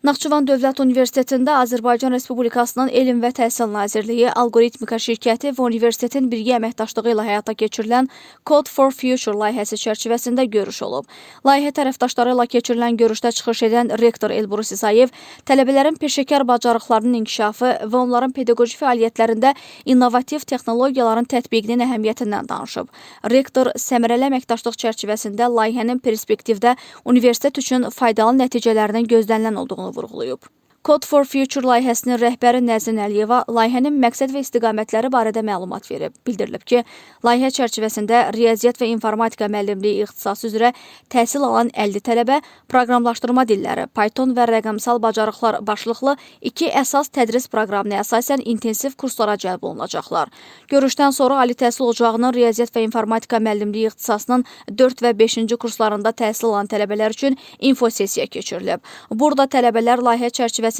Naxçıvan Dövlət Universitetində Azərbaycan Respublikasının Elm və Təhsil Nazirliyi, Algoritmika şirkəti və universitetin birgə əməkdaşlığı ilə həyata keçirilən Code for Future layihəsi çərçivəsində görüş olub. Layihə tərəfdaşları ilə keçirilən görüşdə çıxış edən rektor Elbrus İsayev, tələbələrin peşəkar bacarıqlarının inkişafı və onların pedaqoji fəaliyyətlərində innovativ texnologiyaların tətbiqinin əhəmiyyətindən danışıb. Rektor səmərəli əməkdaşlıq çərçivəsində layihənin perspektivdə universitet üçün faydalı nəticələrinin gözlənilən olduğunu vurğulayıb. Code for Future layihəsinin rəhbəri Nəzrin Əliyeva layihənin məqsəd və istiqamətləri barədə məlumat verib. Bildirilib ki, layihə çərçivəsində riyaziyyat və informatika müəllimliyi ixtisası üzrə təhsil alan 50 tələbə proqramlaşdırma dilləri, Python və rəqəmsal bacarıqlar başlıqlı 2 əsas tədris proqramına əsasən intensiv kurslara cəlb olunacaqlar. Görüşdən sonra Ali Təhsil Ocağının riyaziyyat və informatika müəllimliyi ixtisasının 4 və 5-ci kurslarında təhsil alan tələbələr üçün infosessiya keçirilib. Burada tələbələr layihə çərçivəsində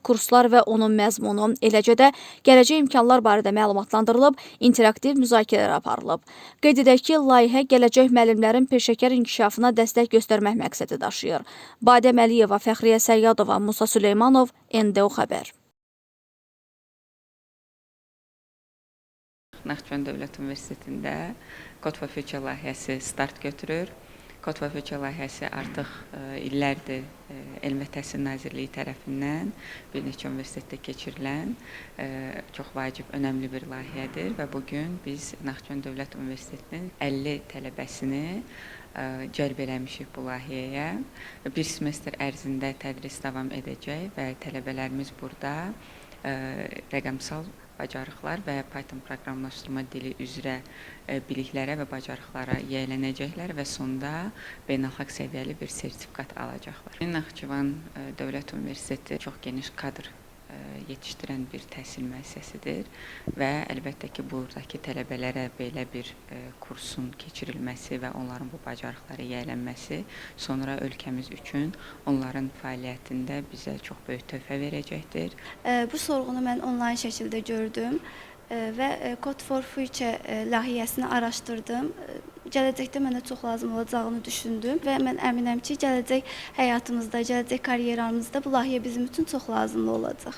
kurslar və onun məzmunu, eləcə də gələcək imkanlar barədə məlumatlandırılıb, interaktiv müzakirələr aparılıb. Qeyd edək ki, layihə gələcək müəllimlərin peşəkar inkişafına dəstək göstərmək məqsədi daşıyır. Badəm Əliyeva, Fəxriyə Səyyadova, Musa Süleymanov, NDO xəbər. Naxçıvan Dövlət Universitetində Code for Future layihəsi start götürür. Code for Future layihəsi artıq illərdir Elm və Təhsil Nazirliyi tərəfindən bir neçə universitetdə keçirilən çox vacib, önəmli bir layihədir və bugün biz Naxçıvan Dövlət Universitetinin 50 tələbəsini cəlb eləmişik bu layihəyə. Bir semestr ərzində tədris davam edəcək və tələbələrimiz burada rəqəmsal bacarıqlar və Python proqramlaşdırma dili üzrə biliklərə və bacarıqlara yiyələnəcəklər və sonda beynəlxalq səviyyəli bir sertifikat alacaqlar. Naxçıvan Dövlət Universiteti çox geniş kadr yetişdirən bir təhsil müəssisəsidir və əlbəttə ki, buradakı tələbələrə belə bir kursun keçirilməsi və onların bu bacarıqları yiyələnməsi sonra ölkəmiz üçün onların fəaliyyətində bizə çox böyük töhfə verəcəkdir. Bu sorğunu mən onlayn şəkildə gördüm və Code for Future layihəsini araşdırdım. Gələcəkdə mənə çox lazım olacağını düşündüm və mən əminəm ki, gələcək həyatımızda, gələcək karyeramızda bu layihə bizim üçün çox lazımlı olacaq.